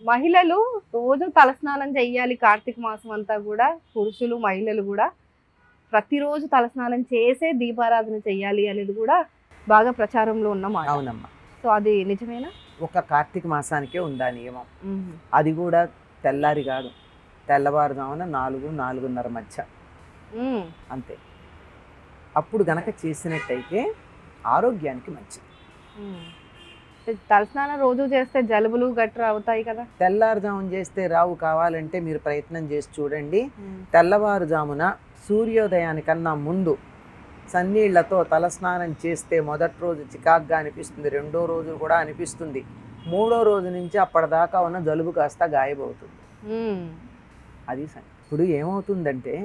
మహిళలు రోజు తలస్నానం చెయ్యాలి కార్తీక మాసం అంతా కూడా. పురుషులు మహిళలు కూడా ప్రతిరోజు తలస్నానం చేసే దీపారాధన చెయ్యాలి అనేది కూడా బాగా ప్రచారంలో ఉన్న మాట. అవునమ్మా. సో అది నిజమేనా? ఒక కార్తీక మాసానికే ఉందా నియమం. అది కూడా తెల్లారి కాదు, తెల్లవారుజామున 4-4:30 మధ్య అంతే. అప్పుడు గనక చేసినట్టయితే ఆరోగ్యానికి మంచిది. తలస్నానం రోజు చేస్తే జలుబులు గట్రా అవుతాయి కదా. తెల్లారుజామున చేస్తే రావు. కావాలంటే మీరు ప్రయత్నం చేసి చూడండి. తెల్లవారుజామున సూర్యోదయానికన్నా ముందు సన్నీళ్లతో తలస్నానం చేస్తే మొదటి రోజు చికాగ్గా అనిపిస్తుంది, రెండో రోజు కూడా అనిపిస్తుంది, మూడో రోజు నుంచి అప్పటిదాకా ఉన్న జలుబు కాస్త గాయబవుతుంది. అది ఇప్పుడు ఏమవుతుందంటే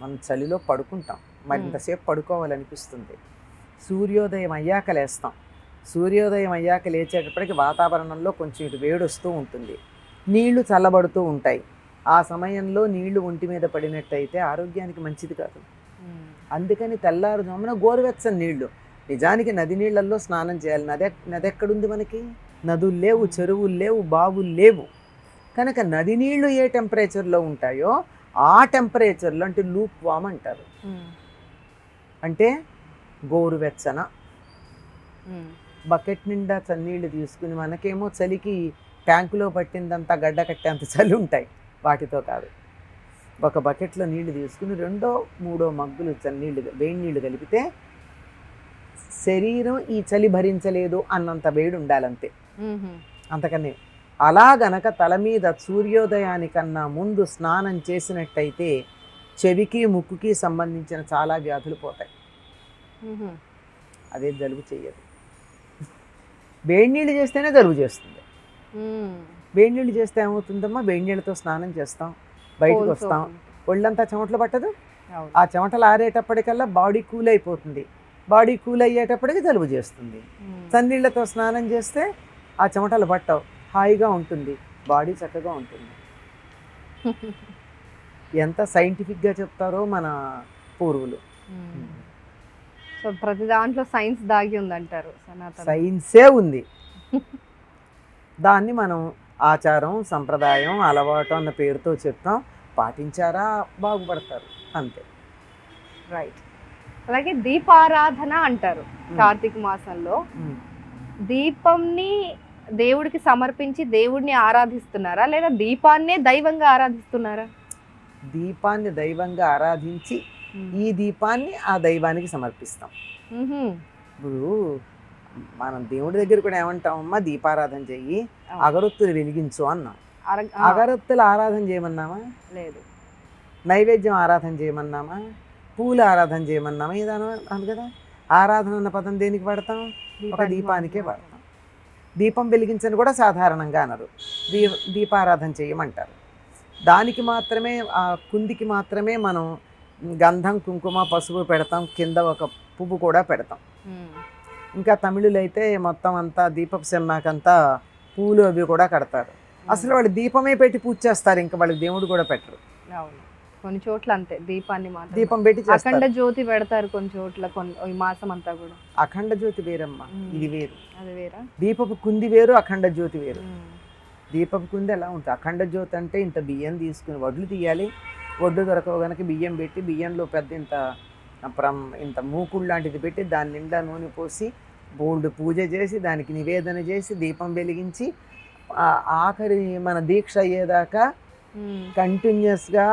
మనం చలిలో పడుకుంటాం, మరింతసేపు పడుకోవాలనిపిస్తుంది. సూర్యోదయం అయ్యాక లేస్తాం. సూర్యోదయం అయ్యాక లేచేటప్పటికి వాతావరణంలో కొంచెం ఇటు వేడి వస్తూ ఉంటుంది, నీళ్లు చల్లబడుతూ ఉంటాయి. ఆ సమయంలో నీళ్లు ఒంటి మీద పడినట్టయితే ఆరోగ్యానికి మంచిది కాదు. అందుకని తెల్లారుజామున గోరువెచ్చని నీళ్లు. నిజానికి నది నీళ్లలో స్నానం చేయాలి. నది ఎక్కడుంది మనకి? నదులు లేవు, చెరువులు లేవు, బావులు లేవు. కనుక నది నీళ్లు ఏ టెంపరేచర్లో ఉంటాయో ఆ టెంపరేచర్లో, అంటే లూప్ వామ్ అంటారు, అంటే గోరువెచ్చన బకెట్ నిండా చన్నీళ్ళు తీసుకుని, మనకేమో చలికి ట్యాంకులో పట్టిందంతా గడ్డ కట్టేంత చలి ఉంటాయి, వాటితో కాదు. ఒక బకెట్లో నీళ్లు తీసుకుని 2-3 మగ్గులు చన్నీళ్ళు, వేడి నీళ్ళు కలిపితే శరీరం ఈ చలి భరించలేదు అన్నంత వేడి ఉండాలంతే, అంతకనే. అలా గనక తల మీద సూర్యోదయానికన్నా ముందు స్నానం చేసినట్టయితే చెవికి ముక్కుకి సంబంధించిన చాలా వ్యాధులు పోతాయి. అదే జలుబు చెయ్యదు. వేడి నీళ్ళు చేస్తేనే జలుబు చేస్తుంది. వేడి నీళ్ళు చేస్తే ఏమవుతుందమ్మా, వేడి నీళ్ళతో స్నానం చేస్తాం, బయటకు వస్తాం, ఒళ్ళంతా చెమటలు పట్టదు. ఆ చెమటలు ఆరేటప్పటికల్లా బాడీ కూల్ అయిపోతుంది. బాడీ కూల్ అయ్యేటప్పటికి జలుబు చేస్తుంది. చన్నీళ్ళతో స్నానం చేస్తే ఆ చెమటలు పట్టవు, హాయిగా ఉంటుంది, బాడీ చక్కగా ఉంటుంది. ఎంత సైంటిఫిక్గా చెప్తారో మన పూర్వులు. సో ప్రతి దాంట్లో సైన్స్ దాగి ఉందంటారు. సైన్సే ఉంది. దాన్ని మనం ఆచారం, సంప్రదాయం, అలవాటు అన్న పేరుతో చెప్తాం. పాటించారా బాగుపడతారు, అంతే. రైట్. అలాగే దీపారాధన అంటారు కార్తీక మాసంలో. దీపంని దేవుడికి సమర్పించి దేవుడిని ఆరాధిస్తున్నారా, లేదా దీపాన్నే దైవంగా ఆరాధిస్తున్నారా? దీపాన్ని దైవంగా ఆరాధించి ఈ దీపాన్ని ఆ దైవానికి సమర్పిస్తాం. ఇప్పుడు మనం దేవుడి దగ్గర కూడా ఏమంటామమ్మా, దీపారాధన చెయ్యి, అగరొత్తులు వెలిగించు అన్నాం. అగరొత్తులు ఆరాధన చేయమన్నామా? లేదు. నైవేద్యం ఆరాధన చేయమన్నామా? పూలు ఆరాధన చేయమన్నామా? ఏదైనా అది కదా. ఆరాధన అన్న పదం దేనికి వాడతాం? ఒక దీపానికే వాడతాం. దీపం వెలిగించని కూడా సాధారణంగా అనరు, దీపారాధన చేయమంటారు. దానికి మాత్రమే, ఆ కుందికి మాత్రమే మనం గంధం, కుంకుమ, పసుపు పెడతాం, కింద ఒక పువ్వు కూడా పెడతాం. ఇంకా తమిళులైతే మొత్తం అంతా దీపపు సెమ్మాకంతా పూలు అవి కూడా కడతారు. అసలు వాళ్ళు దీపమే పెట్టి పూజ చేస్తారు, ఇంకా వాళ్ళకి దేవుడు కూడా పెట్టరు. కొన్ని చోట్ల అంతే, దీపాన్ని మాత్రం దీపం పెట్టి అఖండ జ్యోతి పెడతారు కొన్ని చోట్ల. ఈ మాసం అంతా కూడా అఖండ జ్యోతి వేరమ్మా, ఇది వేరు. అది వేరా? దీపపు కుంది వేరు, అఖండ జ్యోతి వేరు. దీపపు కుంది ఎలా ఉంటుంది? అఖండ జ్యోతి అంటే ఇంత బియ్యం తీసుకుని వడ్లు తీయాలి, వడ్లు దొరకవు కనుక బియ్యం పెట్టి, బియ్యంలో పెద్ద ఇంత మూకుడు లాంటిది పెట్టి దాని నిండా నూనె పోసి బోల్డ్ పూజ చేసి దానికి నివేదన చేసి దీపం వెలిగించి ఆఖరి మన దీక్ష అయ్యేదాకా కంటిన్యూస్గా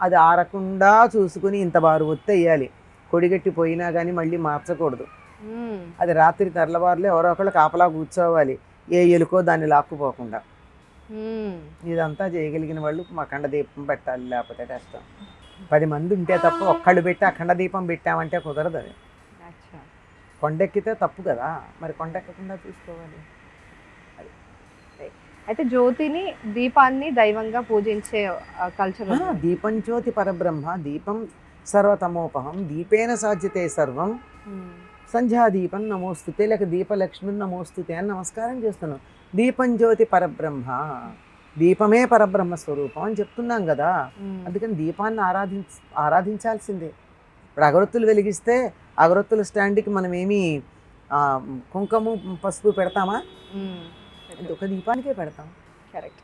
అది ఆరకుండా చూసుకుని ఇంత బారు ఒత్తి వేయాలి. కొడిగట్టి పోయినా కానీ మళ్ళీ మార్చకూడదు. అది రాత్రి తెల్లవారులే ఎవరో ఒకళ్ళు కాపలా కూర్చోవాలి, ఏ ఎలుకో దాన్ని లాక్కుపోకుండా. ఇదంతా చేయగలిగిన వాళ్ళు అఖండ దీపం పెట్టాలి, లేకపోతే కష్టం. 10 మంది ఉంటే తప్ప ఒక్కళ్ళు పెట్టి అఖండ దీపం పెట్టామంటే కుదరదు. అది కొండెక్కితే తప్పు కదా, మరి కొండెక్కకుండా చూసుకోవాలి. అయితే జ్యోతిని, దీపాన్ని దైవంగా పూజించే కల్చర్. దీపం జ్యోతి పరబ్రహ్మ, దీపం సర్వతమోపహం, దీపేన సాధ్యతే సర్వం, సంధ్యాదీపం నమోస్తుతే, లేక దీపలక్ష్మి నమోస్తుతే అని నమస్కారం చేస్తున్నాం. దీపం జ్యోతి పరబ్రహ్మ, దీపమే పరబ్రహ్మ స్వరూపం అని చెప్తున్నాం కదా. అందుకని దీపాన్ని ఆరాధించాల్సిందే. ఇప్పుడు అగరొత్తులు వెలిగిస్తే అగరొత్తుల స్టాండ్కి మనం ఏమి కుంకుమ, పసుపు పెడతామా? ఇది ఒక దీపానికే పెడతాం. కరెక్ట్.